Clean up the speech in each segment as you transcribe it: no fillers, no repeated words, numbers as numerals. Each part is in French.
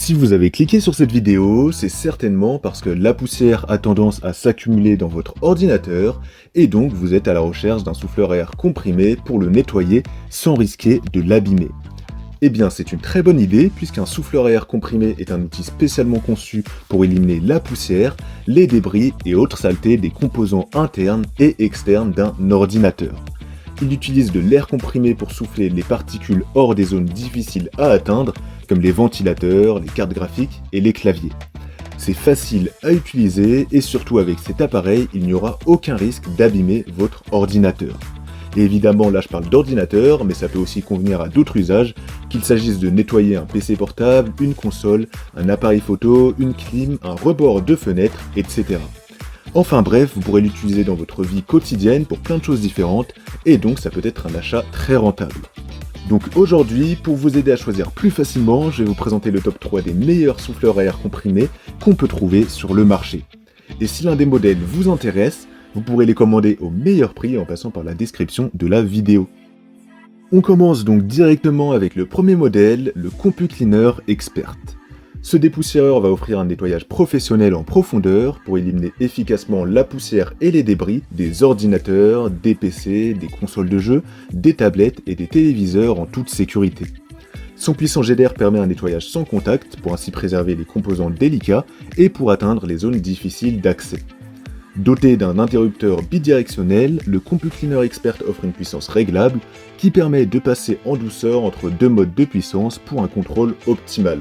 Si vous avez cliqué sur cette vidéo, c'est certainement parce que la poussière a tendance à s'accumuler dans votre ordinateur et donc vous êtes à la recherche d'un souffleur à air comprimé pour le nettoyer sans risquer de l'abîmer. Eh bien, c'est une très bonne idée puisqu'un souffleur à air comprimé est un outil spécialement conçu pour éliminer la poussière, les débris et autres saletés des composants internes et externes d'un ordinateur. Il utilise de l'air comprimé pour souffler les particules hors des zones difficiles à atteindre, comme les ventilateurs, les cartes graphiques et les claviers. C'est facile à utiliser et surtout avec cet appareil, il n'y aura aucun risque d'abîmer votre ordinateur. Et évidemment, là je parle d'ordinateur, mais ça peut aussi convenir à d'autres usages, qu'il s'agisse de nettoyer un PC portable, une console, un appareil photo, une clim, un rebord de fenêtre, etc. Enfin bref, vous pourrez l'utiliser dans votre vie quotidienne pour plein de choses différentes, et donc ça peut être un achat très rentable. Donc aujourd'hui, pour vous aider à choisir plus facilement, je vais vous présenter le top 3 des meilleurs souffleurs à air comprimé qu'on peut trouver sur le marché. Et si l'un des modèles vous intéresse, vous pourrez les commander au meilleur prix en passant par la description de la vidéo. On commence donc directement avec le premier modèle, le CompuCleaner Expert. Ce dépoussiéreur va offrir un nettoyage professionnel en profondeur pour éliminer efficacement la poussière et les débris des ordinateurs, des PC, des consoles de jeux, des tablettes et des téléviseurs en toute sécurité. Son puissant jet d'air permet un nettoyage sans contact pour ainsi préserver les composants délicats et pour atteindre les zones difficiles d'accès. Doté d'un interrupteur bidirectionnel, le CompuCleaner Expert offre une puissance réglable qui permet de passer en douceur entre deux modes de puissance pour un contrôle optimal.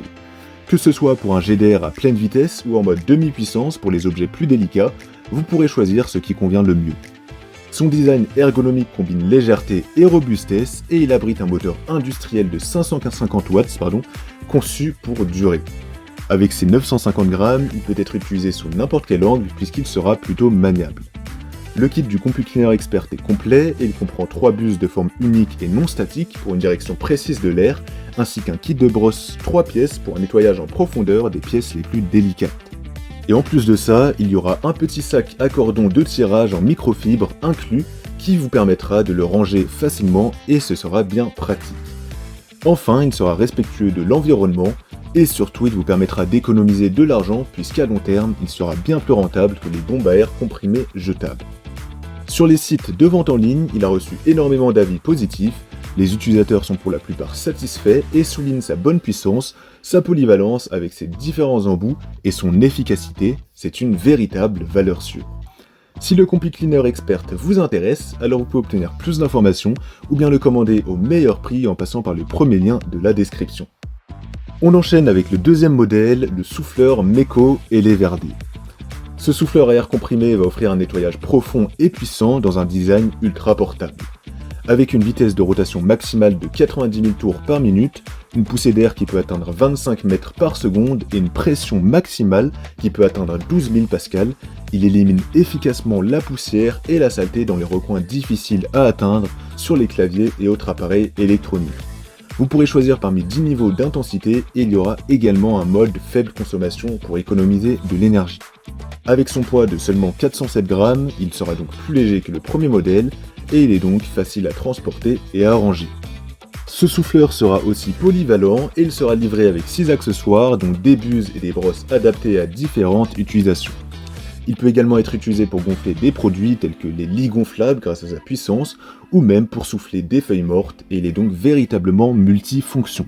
Que ce soit pour un jet d'air à pleine vitesse ou en mode demi-puissance pour les objets plus délicats, vous pourrez choisir ce qui convient le mieux. Son design ergonomique combine légèreté et robustesse et il abrite un moteur industriel de 550 watts conçu pour durer. Avec ses 950 grammes, il peut être utilisé sous n'importe quel angle puisqu'il sera plutôt maniable. Le kit du CompuCleaner Expert est complet et il comprend 3 buses de forme unique et non statique pour une direction précise de l'air, ainsi qu'un kit de brosse 3 pièces pour un nettoyage en profondeur des pièces les plus délicates. Et en plus de ça, il y aura un petit sac à cordon de tirage en microfibre inclus qui vous permettra de le ranger facilement et ce sera bien pratique. Enfin, il sera respectueux de l'environnement et surtout il vous permettra d'économiser de l'argent puisqu'à long terme, il sera bien plus rentable que les bombes à air comprimées jetables. Sur les sites de vente en ligne, il a reçu énormément d'avis positifs, les utilisateurs sont pour la plupart satisfaits et soulignent sa bonne puissance, sa polyvalence avec ses différents embouts et son efficacité, c'est une véritable valeur sûre. Si le CompuCleaner Expert vous intéresse, alors vous pouvez obtenir plus d'informations ou bien le commander au meilleur prix en passant par le premier lien de la description. On enchaîne avec le deuxième modèle, le souffleur Meco Eleverdi. Ce souffleur à air comprimé va offrir un nettoyage profond et puissant dans un design ultra portable. Avec une vitesse de rotation maximale de 90 000 tours par minute, une poussée d'air qui peut atteindre 25 mètres par seconde et une pression maximale qui peut atteindre 12 000 pascal, il élimine efficacement la poussière et la saleté dans les recoins difficiles à atteindre sur les claviers et autres appareils électroniques. Vous pourrez choisir parmi 10 niveaux d'intensité et il y aura également un mode faible consommation pour économiser de l'énergie. Avec son poids de seulement 407 grammes, il sera donc plus léger que le premier modèle et il est donc facile à transporter et à ranger. Ce souffleur sera aussi polyvalent et il sera livré avec 6 accessoires dont des buses et des brosses adaptées à différentes utilisations. Il peut également être utilisé pour gonfler des produits tels que les lits gonflables grâce à sa puissance ou même pour souffler des feuilles mortes et il est donc véritablement multifonction.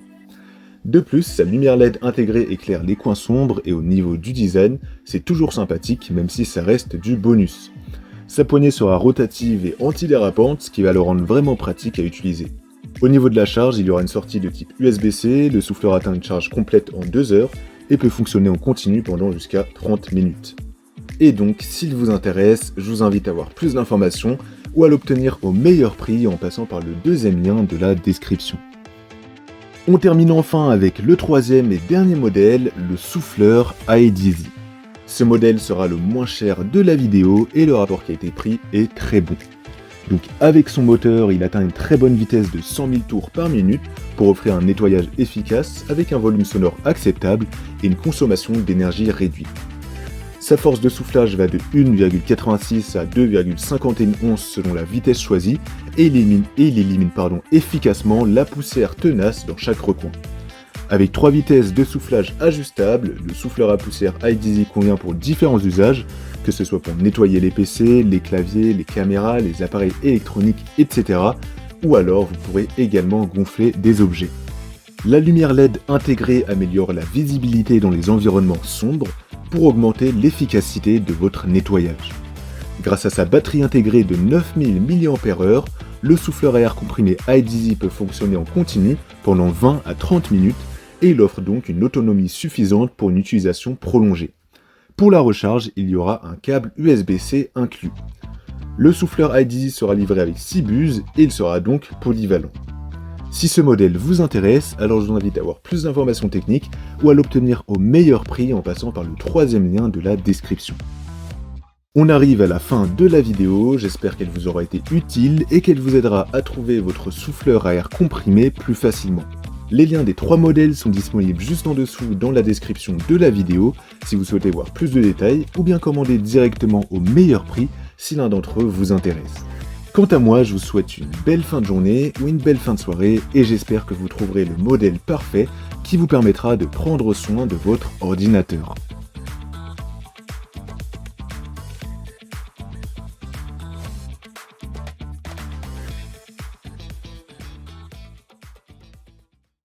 De plus, sa lumière LED intégrée éclaire les coins sombres et au niveau du design, c'est toujours sympathique même si ça reste du bonus. Sa poignée sera rotative et antidérapante, ce qui va le rendre vraiment pratique à utiliser. Au niveau de la charge, il y aura une sortie de type USB-C, le souffleur atteint une charge complète en 2 heures et peut fonctionner en continu pendant jusqu'à 30 minutes. Et donc, s'il vous intéresse, je vous invite à avoir plus d'informations ou à l'obtenir au meilleur prix en passant par le deuxième lien de la description. On termine enfin avec le troisième et dernier modèle, le souffleur iDeasy. Ce modèle sera le moins cher de la vidéo et le rapport qualité-prix est très bon. Donc avec son moteur, il atteint une très bonne vitesse de 100 000 tours par minute pour offrir un nettoyage efficace avec un volume sonore acceptable et une consommation d'énergie réduite. Sa force de soufflage va de 1,86 à 2,51 onces selon la vitesse choisie et il élimine efficacement la poussière tenace dans chaque recoin. Avec 3 vitesses de soufflage ajustables, le souffleur à poussière iDizzy convient pour différents usages, que ce soit pour nettoyer les PC, les claviers, les caméras, les appareils électroniques, etc. Ou alors vous pourrez également gonfler des objets. La lumière LED intégrée améliore la visibilité dans les environnements sombres pour augmenter l'efficacité de votre nettoyage. Grâce à sa batterie intégrée de 9000 mAh, le souffleur à air comprimé iDizzy peut fonctionner en continu pendant 20 à 30 minutes et il offre donc une autonomie suffisante pour une utilisation prolongée. Pour la recharge, il y aura un câble USB-C inclus. Le souffleur iDizzy sera livré avec 6 buses et il sera donc polyvalent. Si ce modèle vous intéresse, alors je vous invite à avoir plus d'informations techniques ou à l'obtenir au meilleur prix en passant par le 3e lien de la description. On arrive à la fin de la vidéo, j'espère qu'elle vous aura été utile et qu'elle vous aidera à trouver votre souffleur à air comprimé plus facilement. Les liens des 3 modèles sont disponibles juste en dessous dans la description de la vidéo si vous souhaitez voir plus de détails ou bien commander directement au meilleur prix si l'un d'entre eux vous intéresse. Quant à moi, je vous souhaite une belle fin de journée ou une belle fin de soirée et j'espère que vous trouverez le modèle parfait qui vous permettra de prendre soin de votre ordinateur.